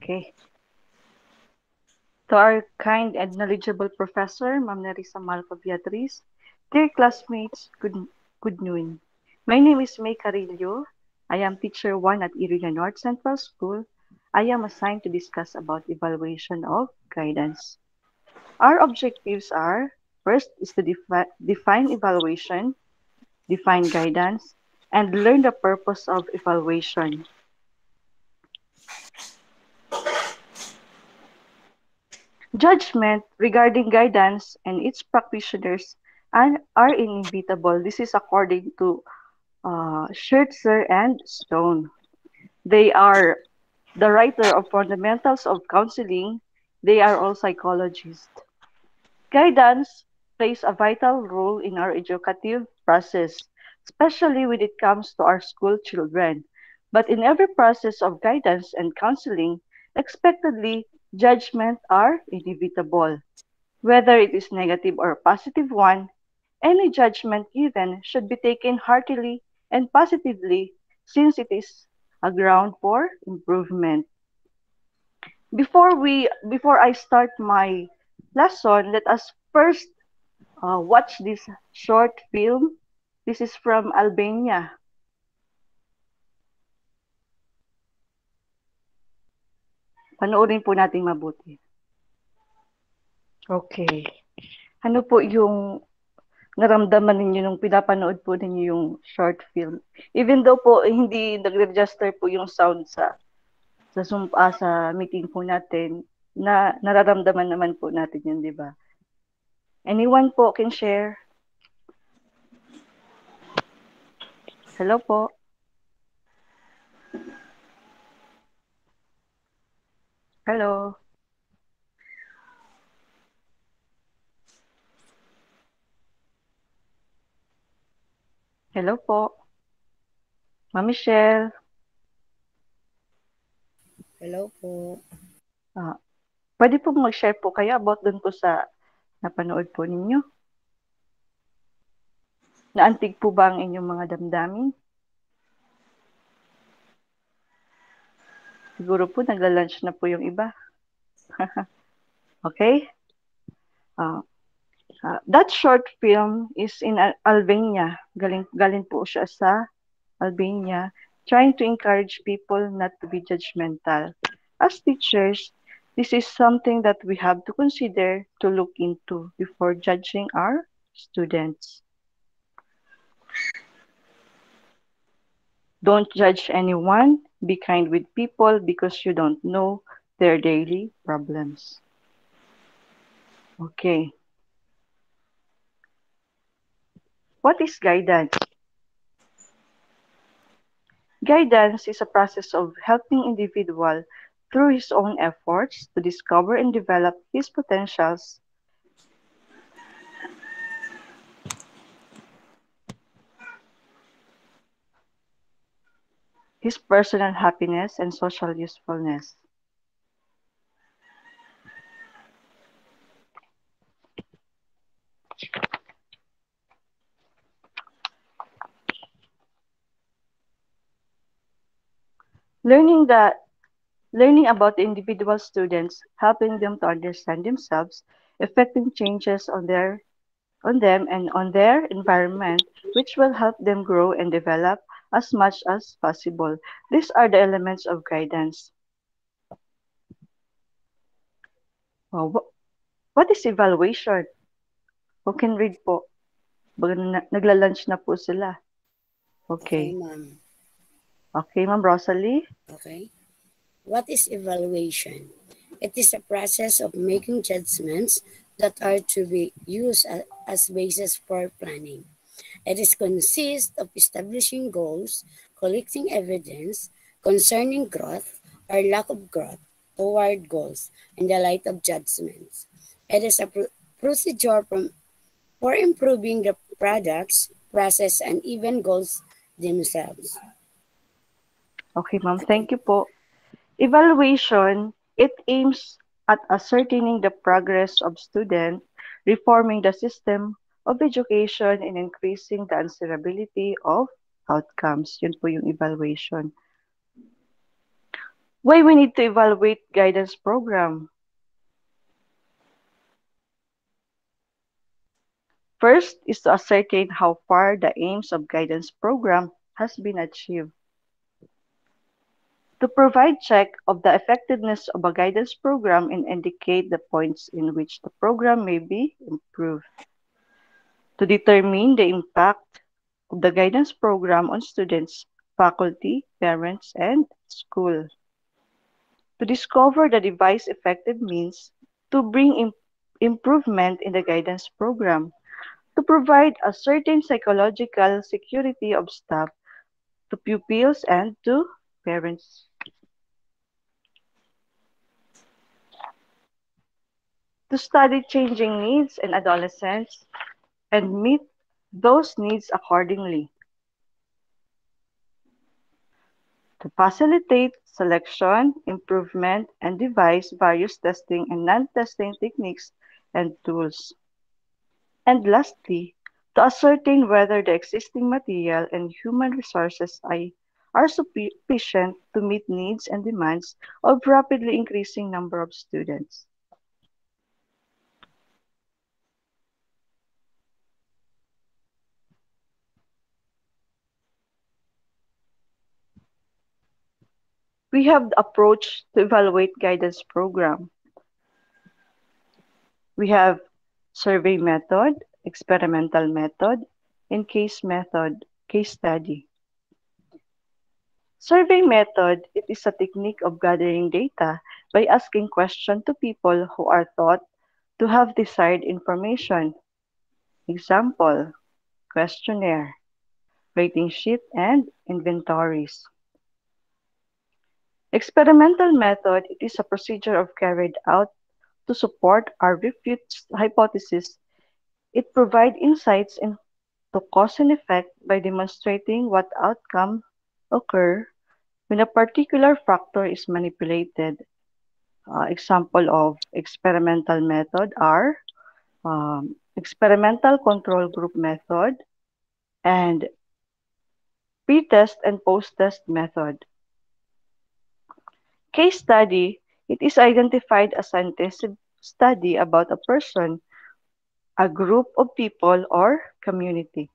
Okay. To our kind and knowledgeable professor, Ma'am Nerissa Malco Beatriz, dear classmates, good noon. My name is May Carillo. I am teacher 1 at Iriga North Central School. I am assigned to discuss about evaluation of guidance. Our objectives are, first is to define evaluation, define guidance, and learn the purpose of evaluation. Judgment regarding guidance and its practitioners are inevitable. This is according to Schertzer and Stone. They are the writer of Fundamentals of Counseling. They are all psychologists. Guidance plays a vital role in our educative process, especially when it comes to our school children. But in every process of guidance and counseling, expectedly, judgment are inevitable. Whether it is negative or positive one, any judgment given should be taken heartily and positively since it is a ground for improvement. Before I start my lesson, let us first watch this short film. This is from Albania. Panoorin po nating mabuti. Okay. Ano po yung naramdaman ninyo nung pinapanood po ninyo yung short film? Even though po hindi nagre-register po yung sound sa meeting po natin, na nararamdaman naman po natin yun, di ba? Anyone po can share? Hello po. Hello. Hello po. Ma'am Michelle. Hello po. Ah, pwede po mag-share po kayo about dun po sa napanood po ninyo? Naantig po ba ang inyong mga damdamin? Siguro po nagla-lunch na po yung iba. Okay? Uh, that short film is in Albania. Galing po siya sa Albania, trying to encourage people not to be judgmental. As teachers, this is something that we have to consider to look into before judging our students. Don't judge anyone. Be kind with people because you don't know their daily problems. Okay. What is guidance? Guidance is a process of helping individual through his own efforts to discover and develop his potentials, his personal happiness and social usefulness. Learning that Learning about the individual students, helping them to understand themselves, effecting changes on them and on their environment, which will help them grow and develop as much as possible. These are the elements of guidance. Oh, what is evaluation? Who can read po? Baga nagla-lunch na po sila. Okay, Okay. ma'am. Okay, Ma'am Rosalie. Okay. What is evaluation? It is a process of making judgments that are to be used as basis for planning. It is consists of establishing goals, collecting evidence concerning growth or lack of growth toward goals in the light of judgments. It is a procedure for improving the products, process, and even goals themselves. Okay, Ma'am. Thank you po. Evaluation, it aims at ascertaining the progress of students, reforming the system of education, and increasing the answerability of outcomes. Yun po yung evaluation. Why we need to evaluate guidance program? First is to ascertain how far the aims of guidance program has been achieved. To provide check of the effectiveness of a guidance program and indicate the points in which the program may be improved. To determine the impact of the guidance program on students, faculty, parents, and school. To discover the device effective means to bring improvement in the guidance program. To provide a certain psychological security of staff to pupils and to parents. To study changing needs in adolescents and meet those needs accordingly. To facilitate selection, improvement, and devise various testing and non-testing techniques and tools. And lastly, to ascertain whether the existing material and human resources are sufficient to meet needs and demands of rapidly increasing number of students. We have the approach to evaluate guidance program. We have survey method, experimental method, and case study. Survey method, it is a technique of gathering data by asking questions to people who are thought to have desired information. Example, questionnaire, rating sheet, and inventories. Experimental method, it is a procedure of carried out to support or refute hypothesis. It provides insights into cause and effect by demonstrating what outcome occur when a particular factor is manipulated. Example of experimental method are experimental control group method and pre-test and post-test method. Case study, it is identified as an intensive study about a person, a group of people, or community.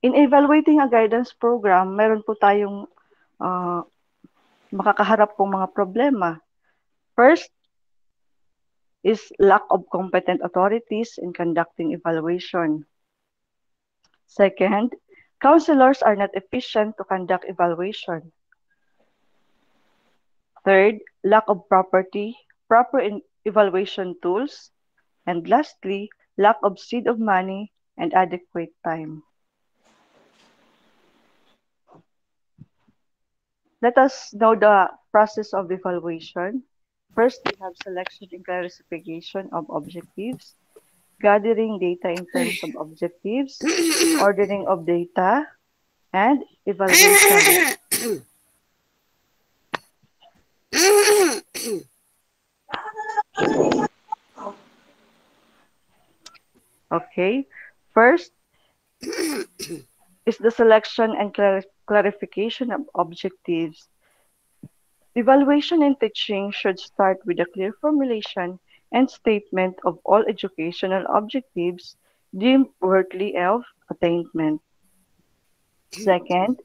In evaluating a guidance program, meron po tayong uh, makakaharap pong mga problema. First is lack of competent authorities in conducting evaluation. Second, counselors are not efficient to conduct evaluation. Third, lack of proper evaluation tools. And lastly, lack of seed of money and adequate time. Let us know the process of evaluation. First, we have selection and classification of objectives, gathering data in terms of objectives, ordering of data, and evaluation. Okay, first is the selection and clarification of objectives. Evaluation in teaching should start with a clear formulation and statement of all educational objectives deemed worthy of attainment. Second,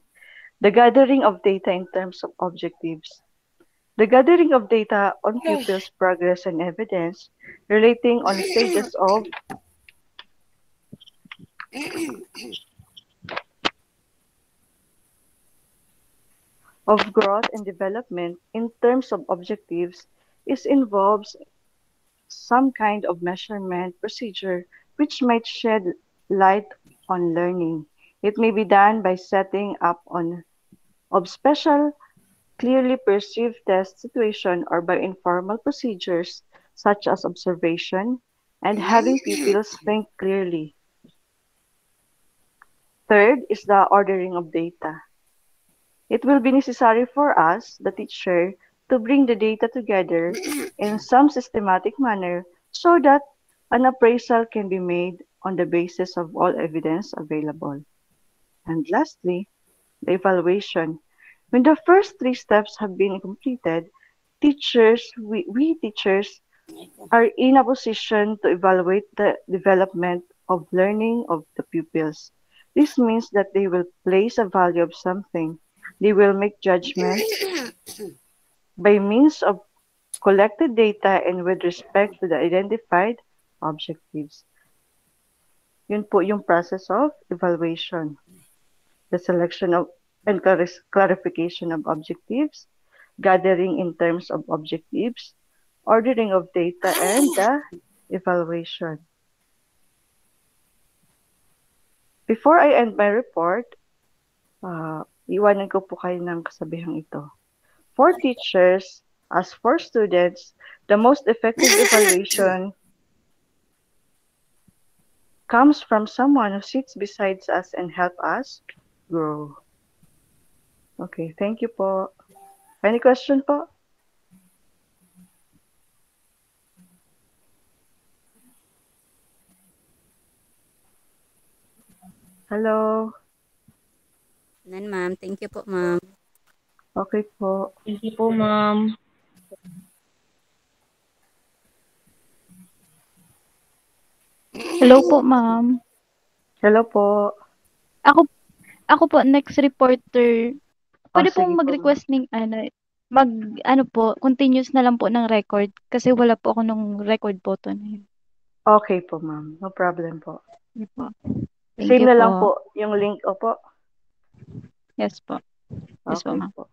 the gathering of data in terms of objectives. The gathering of data on pupils' progress and evidence relating on stages of growth and development in terms of objectives is involves some kind of measurement procedure which might shed light on learning. It may be done by setting up on of special clearly perceived test situation or by informal procedures such as observation and having pupils think clearly. Third is the ordering of data. It will be necessary for us, the teacher, to bring the data together in some systematic manner so that An appraisal can be made on the basis of all evidence available. And lastly, the evaluation. When the first three steps have been completed, we teachers are in a position to evaluate the development of learning of the pupils. This means that they will place a value of something. They will make judgments by means of collected data and with respect to the identified objectives. Yun po yung process of evaluation. The selection of and clarification of objectives, gathering in terms of objectives, ordering of data, and the evaluation. Before I end my report, iwanan ko po kayo ng kasabihang ito. For teachers, as for students, the most effective evaluation comes from someone who sits beside us and help us grow. Okay, thank you po. Any question po? Hello? Nan, ma'am. Thank you po, ma'am. Okay po. Thank you po, ma'am. Hello po, ma'am. Hello po. Ako ako po next reporter. Pwede sige pong po, mag-request ng ano po, continuous na lang po ng record kasi wala po ako nung record button na yun. Okay po, ma'am. No problem po. Sige po. Thank Same you na lang po. po yung link. Opo. Yes po. Yes po, Okay ma'am. po.